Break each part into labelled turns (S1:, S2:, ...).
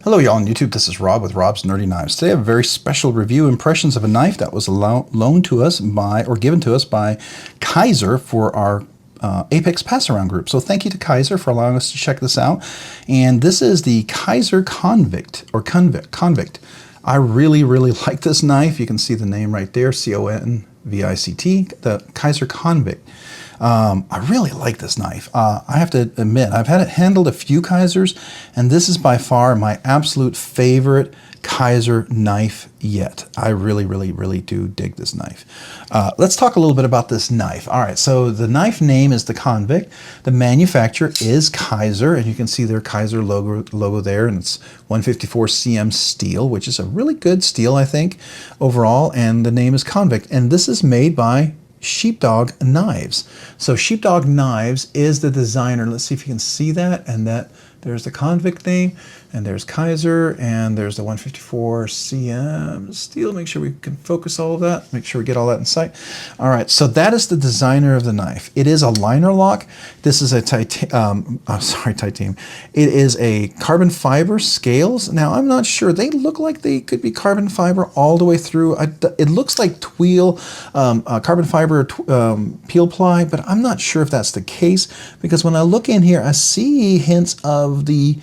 S1: Hello y'all on YouTube, this is Rob with Rob's Nerdy Knives. Today I have a very special review impressions of a knife that was loaned to us by, or given to us by Kizer for our Apex Pass Around group. So thank you to Kizer for allowing us to check this out. And this is the Kizer Convict, or Convict. I really like this knife. You can see the name right there, C-O-N-V-I-C-T, the Kizer Convict. I really like this knife. I have to admit, I've had it handled a few Kizers, and this is by far my absolute favorite Kizer knife yet. I really do dig this knife. Let's talk a little bit about this knife. All right, so the knife name is the Convict. The manufacturer is Kizer, and you can see their Kizer logo there, and it's 154 cm steel, which is a really good steel, I think, overall, and the name is Convict. And this is made by Sheepdog Knives. So Sheepdog Knives is the designer. Let's see if you can see that, and that there's the Convict name, and there's Kizer, and there's the 154 cm steel. Make sure we can focus all of that. Make sure we get all that in sight. All right, so that is the designer of the knife. It is a liner lock. This is a titanium. It is a carbon fiber scales. Now I'm not sure. They look like they could be carbon fiber all the way through. It looks like twill, carbon fiber peel ply, but I'm not sure if that's the case, because when I look in here, I see hints of the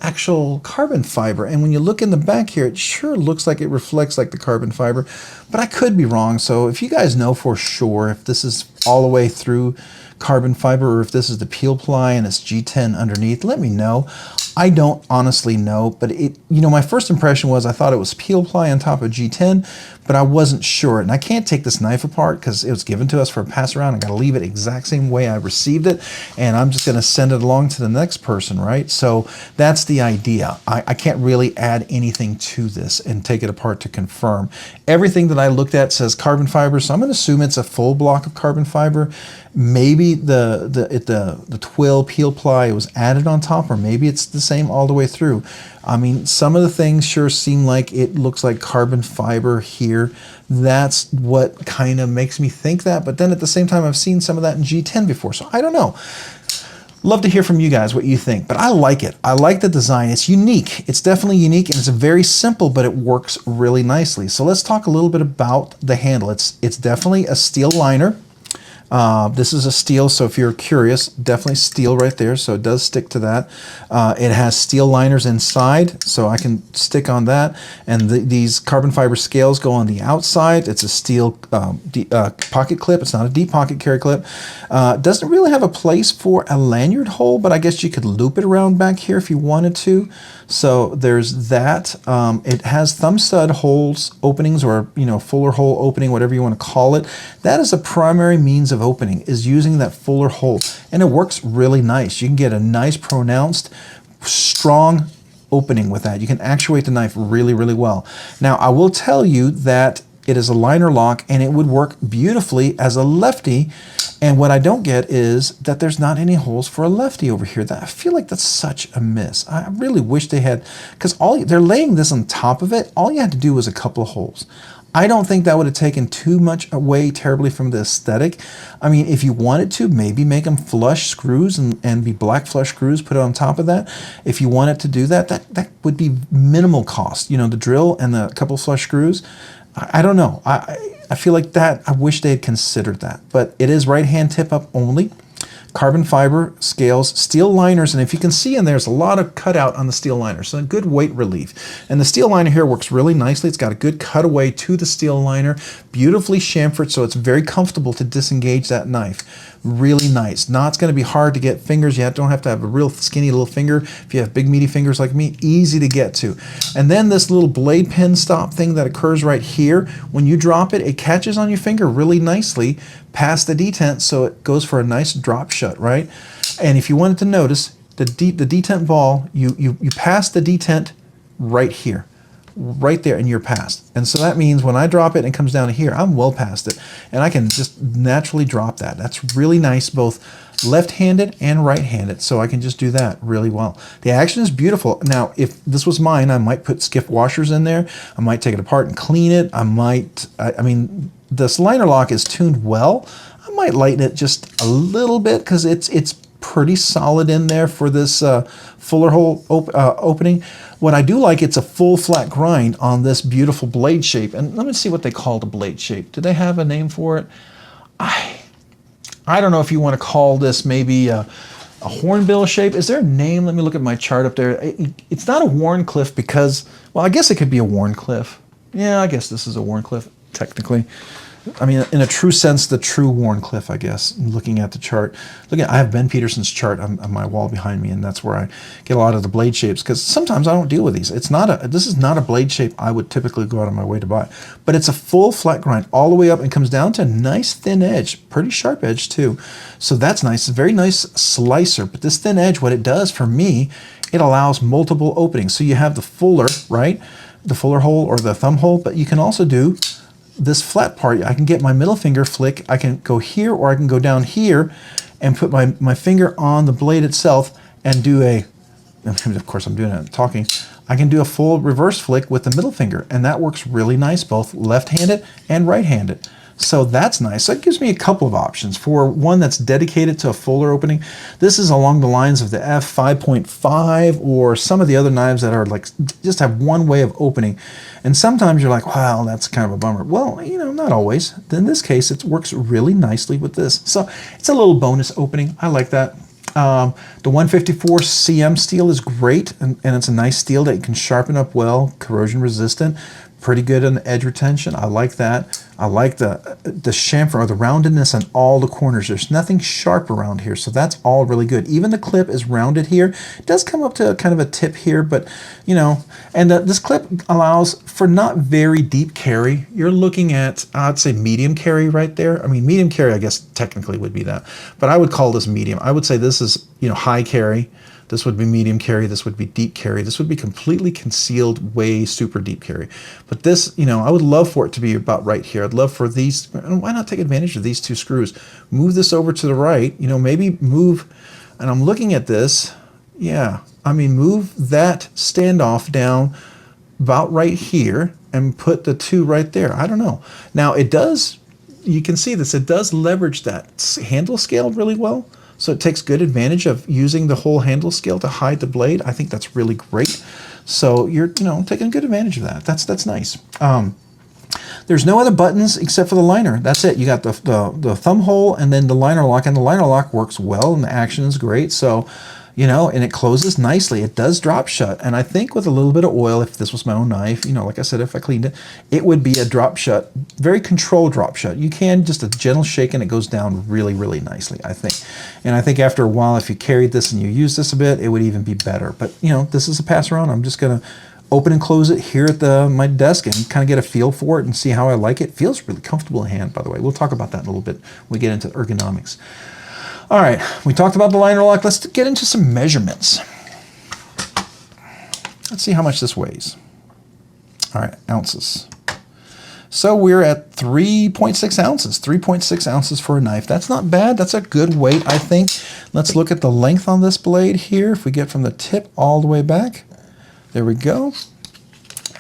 S1: actual carbon fiber, and when you look in the back here, it sure looks like it reflects like the carbon fiber, but I could be wrong. So if you guys know for sure if this is all the way through carbon fiber, or if this is the peel ply and it's G10 underneath, let me know. I don't honestly know, but my first impression was I thought it was peel ply on top of G10, but I wasn't sure. And I can't take this knife apart because it was given to us for a pass around. I got to leave it exact same way I received it, and I'm just going to send it along to the next person, right? So that's the idea. I can't really add anything to this and take it apart to confirm. Everything that I looked at says carbon fiber, so I'm going to assume it's a full block of carbon fiber. Maybe the twill peel ply was added on top, or maybe it's the same all the way through. I mean, some of the things sure seem like it looks like carbon fiber here. That's what kind of makes me think that, but then at the same time, I've seen some of that in G10 before, so I don't know. Love to hear from you guys what you think, but I like it. I like the design. It's unique. It's definitely unique, and it's very simple, but it works really nicely. So let's talk a little bit about the handle. It's definitely a steel liner. This is a steel, so if you're curious, definitely steel right there, so it does stick to that. It has steel liners inside, so I can stick on that, and these carbon fiber scales go on the outside. It's a steel pocket clip. It's not a deep pocket carry clip. Doesn't really have a place for a lanyard hole, but I guess you could loop it around back here if you wanted to. So there's that. It has thumb stud holes, openings, or fuller hole opening, whatever you want to call it. That is a primary means of opening, is using that fuller hole, and it works really nice. You can get a nice pronounced strong opening with that. You can actuate the knife really well. Now I will tell you that it is a liner lock, and it would work beautifully as a lefty. And what I don't get is that there's not any holes for a lefty over here. I feel like that's such a miss. I really wish they had, because they're laying this on top of it. All you had to do was a couple of holes. I don't think that would have taken too much away terribly from the aesthetic. I mean, if you wanted to, maybe make them flush screws and be black flush screws, put it on top of that. If you wanted to do that, that would be minimal cost. The drill and the couple flush screws. I don't know. I feel like that, I wish they had considered that. But it is right hand tip up only. Carbon fiber scales, steel liners, and if you can see in there's a lot of cutout on the steel liner, so a good weight relief. And the steel liner here works really nicely. It's got a good cutaway to the steel liner, beautifully chamfered, so it's very comfortable to disengage that knife. Really nice. Now it's going to be hard to get fingers. You don't have to have a real skinny little finger. If you have big meaty fingers like me, easy to get to. And then this little blade pin stop thing that occurs right here, when you drop it, it catches on your finger really nicely past the detent, so it goes for a nice drop shut, right? And if you wanted to notice, the detent ball, you pass the detent right here, right there, and you're past. And so that means when I drop it and it comes down to here, I'm well past it, and I can just naturally drop that. That's really nice, both left-handed and right-handed, so I can just do that really well. The action is beautiful. Now, if this was mine, I might put Skiff washers in there. I might take it apart and clean it. I mean, this liner lock is tuned well. I might lighten it just a little bit because it's pretty solid in there for this fuller hole opening. What I do like, it's a full flat grind on this beautiful blade shape. And let me see what they call the blade shape. Do they have a name for it? I don't know if you want to call this maybe a hornbill shape. Is there a name? Let me look at my chart up there. It's not a Wharncliffe because, well, I guess it could be a Wharncliffe. Yeah, I guess this is a Wharncliffe, technically. I mean, in a true sense, the true Wharncliffe, I guess, looking at the chart. I have Ben Peterson's chart on my wall behind me, and that's where I get a lot of the blade shapes, because sometimes I don't deal with these. This is not a blade shape I would typically go out of my way to buy. But it's a full flat grind all the way up and comes down to a nice thin edge, pretty sharp edge too. So that's nice. It's a very nice slicer. But this thin edge, what it does for me, it allows multiple openings. So you have the fuller, right? The fuller hole or the thumb hole, but you can also do this flat part. I can get my middle finger flick, I can go here or I can go down here and put my finger on the blade itself and do of course I'm doing it talking, I can do a full reverse flick with the middle finger, and that works really nice, both left-handed and right-handed. So that's nice. So it gives me a couple of options. For one that's dedicated to a fuller opening, this is along the lines of the F5.5 or some of the other knives that are like just have one way of opening. And sometimes you're like, wow, that's kind of a bummer. Well, not always. In this case, it works really nicely with this. So it's a little bonus opening. I like that. The 154 CM steel is great, and it's a nice steel that you can sharpen up well, corrosion resistant. Pretty good on the edge retention. I like that. I like the chamfer or the roundedness on all the corners. There's nothing sharp around here, so that's all really good. Even the clip is rounded here. It does come up to kind of a tip here, but and this clip allows for not very deep carry. You're looking at, I'd say, medium carry right there. I mean, medium carry, I guess technically would be that, but I would call this medium. I would say this is high carry. This would be medium carry, this would be deep carry, this would be completely concealed, way super deep carry. But this, I would love for it to be about right here. I'd love for these, why not take advantage of these two screws? Move this over to the right, maybe move, and I'm looking at this, yeah, I mean, move that standoff down about right here and put the two right there. I don't know. Now it does, you can see this, it does leverage that handle scale really well. So it takes good advantage of using the whole handle scale to hide the blade. I think that's really great. So you're, taking good advantage of that. That's nice. There's no other buttons except for the liner. That's it. You got the thumb hole and then the liner lock, and the liner lock works well and the action is great. So, and it closes nicely. It does drop shut. And I think with a little bit of oil, if this was my own knife, like I said, if I cleaned it, it would be a drop shut, very controlled drop shut. You can just a gentle shake and it goes down really, really nicely, I think. And I think after a while, if you carried this and you use this a bit, it would even be better. But, this is a pass around. I'm just going to open and close it here at my desk and kind of get a feel for it and see how I like it. It feels really comfortable in hand, by the way. We'll talk about that in a little bit when we get into ergonomics. All right, we talked about the liner lock. Let's get into some measurements. Let's see how much this weighs. All right, ounces. So we're at 3.6 ounces. 3.6 ounces for a knife. That's not bad. That's a good weight, I think. Let's look at the length on this blade here. If we get from the tip all the way back. There we go.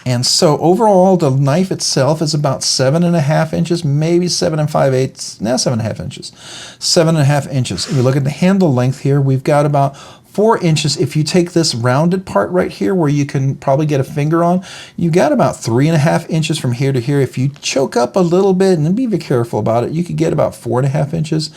S1: And so overall, the knife itself is about 7.5 inches, maybe 7 5/8, 7.5 inches. 7.5 inches. If you look at the handle length here, we've got about 4 inches. If you take this rounded part right here where you can probably get a finger on, you got about 3.5 inches from here to here. If you choke up a little bit and be very careful about it, you could get about 4.5 inches.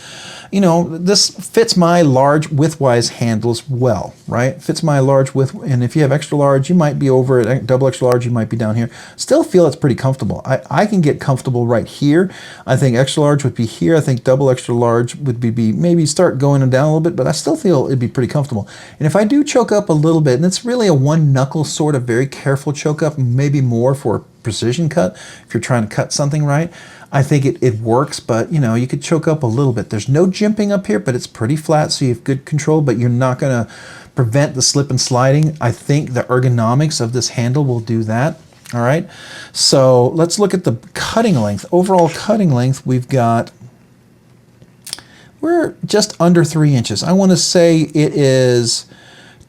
S1: This fits my large width-wise handles well, right? Fits my large width, and if you have extra large, you might be over it. Double extra large, you might be down here. Still feel it's pretty comfortable. I can get comfortable right here. I think extra large would be here. I think double extra large would be maybe start going down a little bit, but I still feel it'd be pretty comfortable. And if I do choke up a little bit, and it's really a one knuckle sort of very careful choke up, maybe more for a precision cut, if you're trying to cut something right, I think it works, but you could choke up a little bit. There's no jimping up here, but it's pretty flat, so you have good control, but you're not gonna prevent the slip and sliding. I think the ergonomics of this handle will do that. All right, so let's look at the cutting length. Overall cutting length, we're just under 3 inches. I want to say it is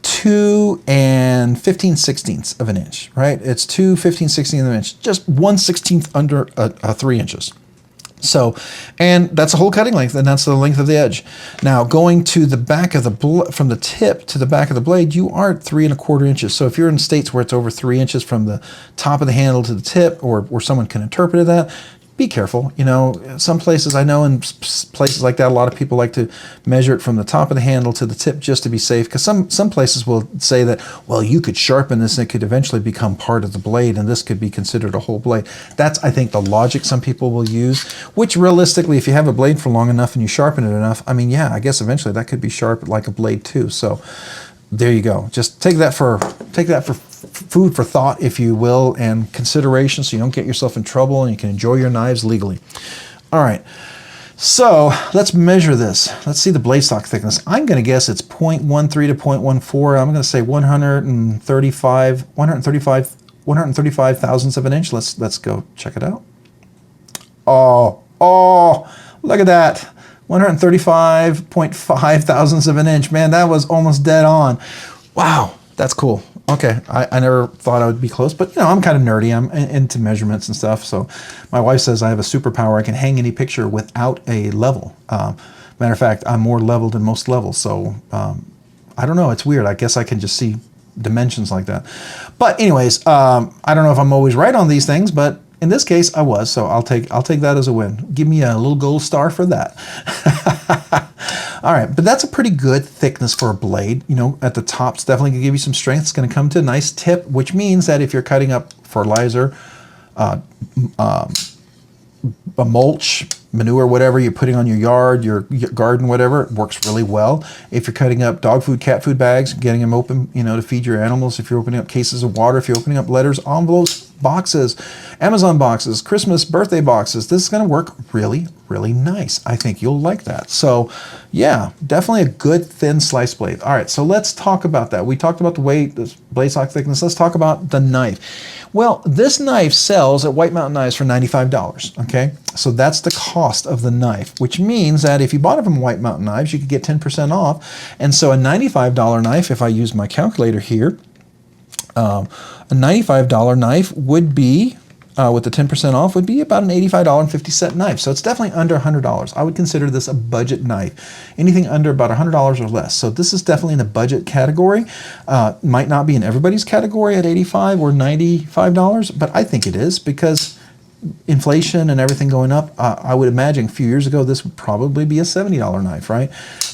S1: 2 15/16 of an inch, right? It's 2 15/16 of an inch, just 1/16 under 3 inches. So, and that's a whole cutting length, and that's the length of the edge. Now, going to the back of the from the tip to the back of the blade, you are at 3¼ inches. So if you're in states where it's over 3 inches from the top of the handle to the tip, or someone can interpret that, be careful. You know, some places, I know in places like that, a lot of people like to measure it from the top of the handle to the tip just to be safe, because some places will say that, well, you could sharpen this and it could eventually become part of the blade, and this could be considered a whole blade. That's, I think, the logic some people will use, which realistically, if you have a blade for long enough and you sharpen it enough, I mean, yeah, I guess eventually that could be sharp like a blade too. So there you go. Just take that for food for thought, if you will, and consideration, so you don't get yourself in trouble and you can enjoy your knives legally. All right, so let's measure this. Let's see the blade stock thickness. I'm going to guess it's 0.13 to 0.14. I'm going to say 135 thousandths of an inch. Let's go check it out. Oh, look at that. 135.5 thousandths of an inch. Man, that was almost dead on. Wow, that's cool. Okay, I never thought I would be close, but you know, I'm kind of nerdy. I'm into measurements and stuff. So my wife says I have a superpower. I can hang any picture without a level. Matter of fact, I'm more leveled than most levels. So I don't know. It's weird. I guess I can just see dimensions like that. But anyways, I don't know if I'm always right on these things, but in this case, I was. So I'll take that as a win. Give me a little gold star for that. All right, but that's a pretty good thickness for a blade. You know, at the top, it's definitely gonna give you some strength. It's gonna come to a nice tip, which means that if you're cutting up fertilizer, a mulch, manure, whatever you're putting on your yard, your garden, whatever, it works really well. If you're cutting up dog food, cat food bags, getting them open, you know, to feed your animals, if you're opening up cases of water, if you're opening up letters, envelopes, boxes, Amazon boxes, Christmas, birthday boxes, this is going to work really, really nice. I think you'll like that. So yeah, definitely a good thin slice blade. All right, so let's talk about that. We talked about the weight, the blade stock thickness. Let's talk about the knife. Well, this knife sells at White Mountain Knives for $95, okay? So that's the cost of the knife, which means that if you bought it from White Mountain Knives, you could get 10% off. And so a $95 knife, if I use my calculator here, a $95 knife would be, with the 10% off, would be about an $85.50 knife. So it's definitely under $100. I would consider this a budget knife. Anything under about $100 or less. So this is definitely in the budget category. Might not be in everybody's category at $85 or $95, but I think it is, because inflation and everything going up, I would imagine a few years ago this would probably be a $70 knife, right?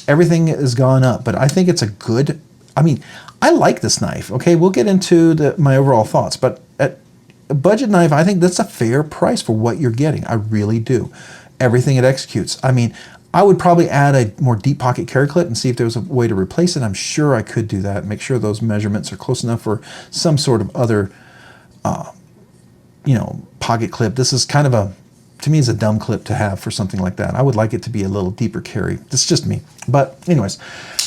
S1: Everything has gone up, but I think it's a good, I mean, I like this knife, okay? We'll get into my overall thoughts, but at a budget knife, I think that's a fair price for what you're getting. I really do. Everything it executes. I mean, I would probably add a more deep pocket carry clip and see if there was a way to replace it. I'm sure I could do that. Make sure those measurements are close enough for some sort of other, you know, pocket clip. This is kind of a, to me, is a dumb clip to have for something like that. I would like it to be a little deeper carry. That's just me. But anyways,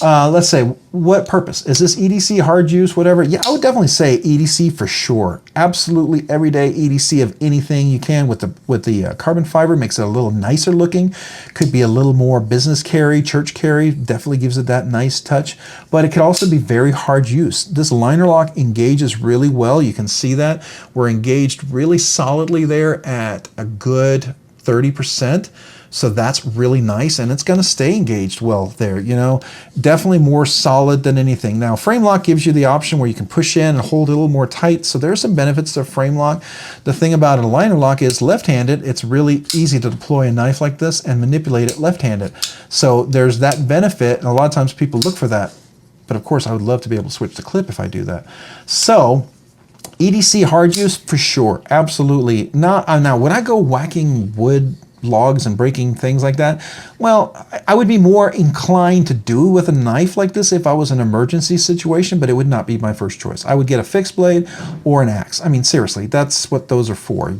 S1: let's say, what purpose? Is this EDC, hard use, whatever? Yeah, I would definitely say EDC for sure. Absolutely everyday EDC of anything you can with the carbon fiber. Makes it a little nicer looking. Could be a little more business carry, church carry. Definitely gives it that nice touch. But it could also be very hard use. This liner lock engages really well. You can see that. We're engaged really solidly there at a good 30%. So that's really nice, and it's going to stay engaged well there, you know. Definitely more solid than anything. Now, frame lock gives you the option where you can push in and hold it a little more tight, so there's some benefits to frame lock. The thing about a liner lock is left-handed. It's really easy to deploy a knife like this and manipulate it left-handed. So there's that benefit, and a lot of times people look for that. But of course, I would love to be able to switch the clip if I do that. So EDC hard use for sure, absolutely. Now, when I go whacking wood, logs and breaking things like that, well, I would be more inclined to do with a knife like this if I was in an emergency situation, but it would not be my first choice. I would get a fixed blade or an axe. I mean, seriously, that's what those are for.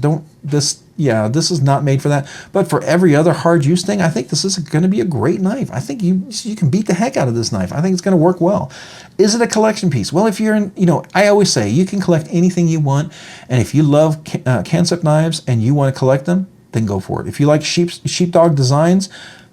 S1: This is not made for that. But for every other hard use thing, I think this is going to be a great knife. I think you can beat the heck out of this knife. I think it's going to work well. Is it a collection piece? Well, if you're in, you know, I always say you can collect anything you want, and if you love Kansept knives and you want to collect them, then go for it. If you like sheepdog designs,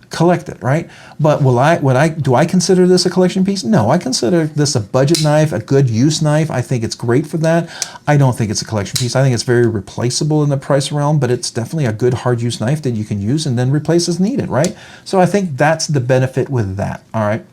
S1: collect it, right? But do I consider this a collection piece? No, I consider this a budget knife, a good use knife. I think it's great for that. I don't think it's a collection piece. I think it's very replaceable in the price realm, but it's definitely a good hard use knife that you can use and then replace as needed, right? So I think that's the benefit with that, all right?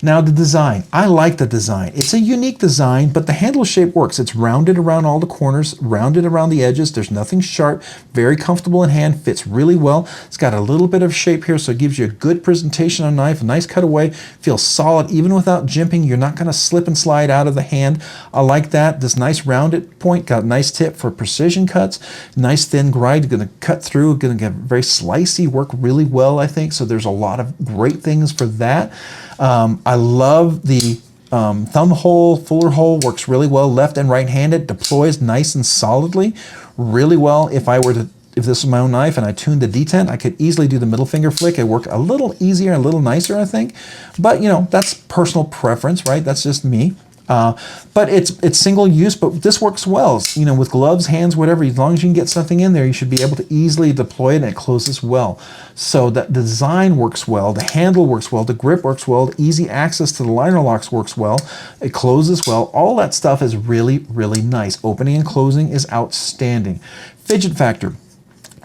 S1: Now the design, I like the design. It's a unique design, but the handle shape works. It's rounded around all the corners, rounded around the edges. There's nothing sharp, very comfortable in hand, fits really well. It's got a little bit of shape here, so it gives you a good presentation on a knife, a nice cutaway, feels solid even without jimping. You're not gonna slip and slide out of the hand. I like that. This nice rounded point, got a nice tip for precision cuts, nice thin grind, gonna cut through, gonna get very slicey, work really well, I think. So there's a lot of great things for that. I love the thumb hole, fuller hole, works really well. Left and right-handed, deploys nice and solidly, really well. If this was my own knife and I tuned the detent, I could easily do the middle finger flick. It worked a little easier, a little nicer, I think. But that's personal preference, right? That's just me. But it's single use, but this works well. With gloves, hands, whatever, as long as you can get something in there, you should be able to easily deploy it and it closes well. So the design works well, the handle works well, the grip works well, the easy access to the liner locks works well, it closes well. All that stuff is really, really nice. Opening and closing is outstanding. Fidget factor.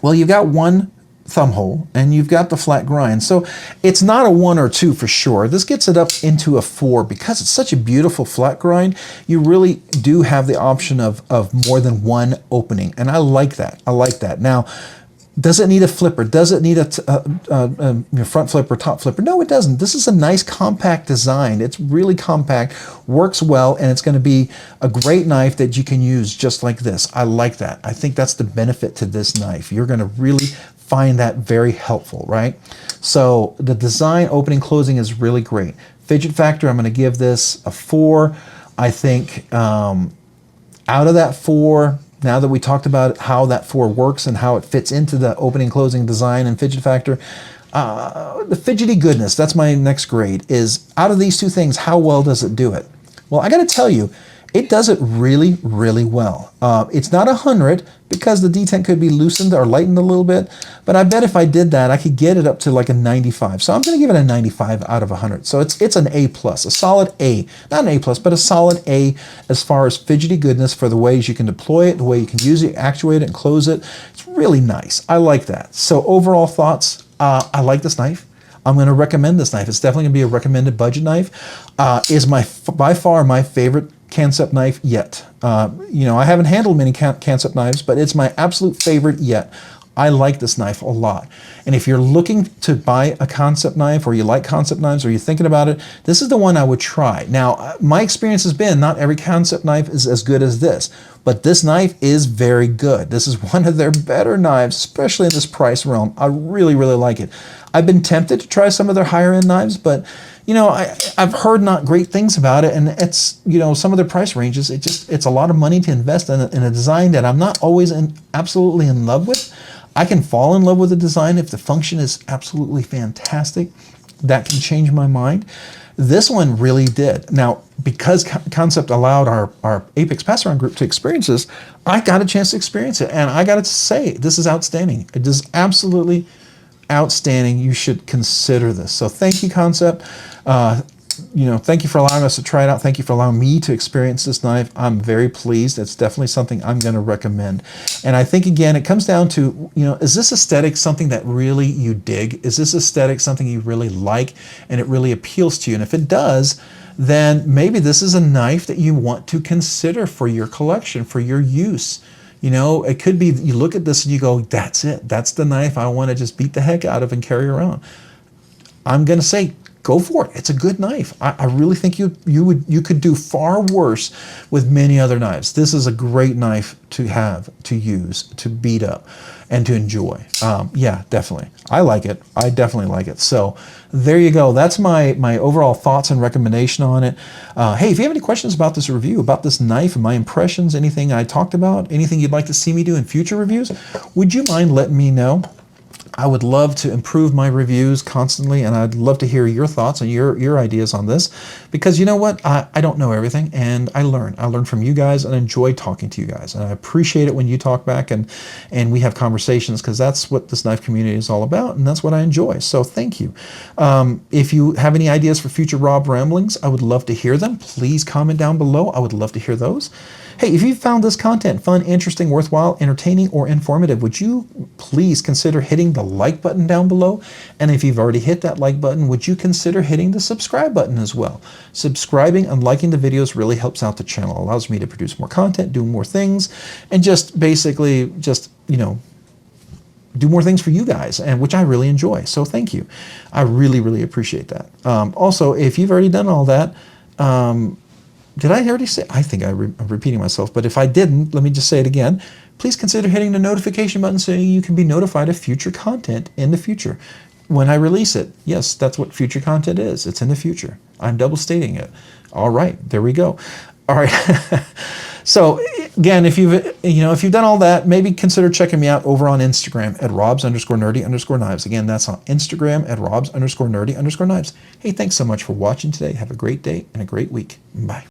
S1: Well, you've got one thumb hole and you've got the flat grind, so it's not a 1 or 2 for sure. This gets it up into a 4 because it's such a beautiful flat grind. You really do have the option of more than one opening, and I like that. Now, does it need a flipper? Does it need a front flipper, top flipper? No, it doesn't. This is a nice compact design. It's really compact, works well, and it's going to be a great knife that you can use just like this. I like that. I think that's the benefit to this knife. You're going to really find that very helpful, right? So the design, opening, closing is really great. Fidget factor, I'm going to give this a 4. I think out of that 4, now that we talked about how that 4 works and how it fits into the opening, closing, design, and fidget factor, the fidgety goodness, that's my next grade, is out of these two things, how well does it do it? Well, I got to tell you, it does it really, really well. It's not 100 because the detent could be loosened or lightened a little bit, but I bet if I did that, I could get it up to like a 95. So I'm going to give it a 95 out of 100. So it's an A+, a solid A. Not an A+, but a solid A as far as fidgety goodness for the ways you can deploy it, the way you can use it, actuate it, and close it. It's really nice. I like that. So overall thoughts, I like this knife. I'm going to recommend this knife. It's definitely going to be a recommended budget knife. Is by far my favorite Kansept knife yet. I haven't handled many Kansept knives, but it's my absolute favorite yet. I like this knife a lot. And if you're looking to buy a Kansept knife, or you like Kansept knives, or you're thinking about it, this is the one I would try. Now, my experience has been not every Kansept knife is as good as this, but this knife is very good. This is one of their better knives, especially in this price realm. I really, really like it. I've been tempted to try some of their higher end knives, but I've heard not great things about it, and it's, some of their price ranges, it's a lot of money to invest in a design that I'm not always absolutely in love with. I can fall in love with a design if the function is absolutely fantastic. That can change my mind. This one really did. Now, because Kansept allowed our Apex Pass-Around group to experience this, I got a chance to experience it, and I got to say, this is outstanding. It is absolutely outstanding. You should consider this. So thank you, Kansept. Thank you for allowing us to try it out. Thank you for allowing me to experience this knife. I'm very pleased. It's definitely something I'm going to recommend. And I think, again, it comes down to, is this aesthetic something that really you dig? Is this aesthetic something you really like and it really appeals to you? And if it does, then maybe this is a knife that you want to consider for your collection, for your use. It could be you look at this and you go, that's it. That's the knife I want to just beat the heck out of and carry around. I'm going to say, go for it. It's a good knife. I really think you could do far worse with many other knives. This is a great knife to have, to use, to beat up, and to enjoy. Yeah, definitely. I like it. I definitely like it. So there you go. That's my overall thoughts and recommendation on it. Hey, if you have any questions about this review, about this knife and my impressions, anything I talked about, anything you'd like to see me do in future reviews, would you mind letting me know? I would love to improve my reviews constantly, and I'd love to hear your thoughts and your ideas on this, because you know what? I don't know everything, and I learn. I learn from you guys and enjoy talking to you guys. And I appreciate it when you talk back and we have conversations, because that's what this knife community is all about, and that's what I enjoy. So thank you. If you have any ideas for future Rob ramblings, I would love to hear them. Please comment down below. I would love to hear those. Hey, if you found this content fun, interesting, worthwhile, entertaining, or informative, would you please consider hitting the like button down below? And if you've already hit that like button, would you consider hitting the subscribe button as well? Subscribing and liking the videos really helps out the channel, allows me to produce more content, do more things, and just basically just, you know, do more things for you guys, and which I really enjoy. So thank you. I really, really appreciate that. Also, if you've already done all that, did I already say? I think I'm repeating myself, but if I didn't, let me just say it again. Please consider hitting the notification button so you can be notified of future content in the future. When I release it, yes, that's what future content is. It's in the future. I'm double stating it. All right, there we go. All right. So again, if you've done all that, maybe consider checking me out over on Instagram at robs_nerdy_knives. Again, that's on Instagram at robs_nerdy_knives. Hey, thanks so much for watching today. Have a great day and a great week. Bye.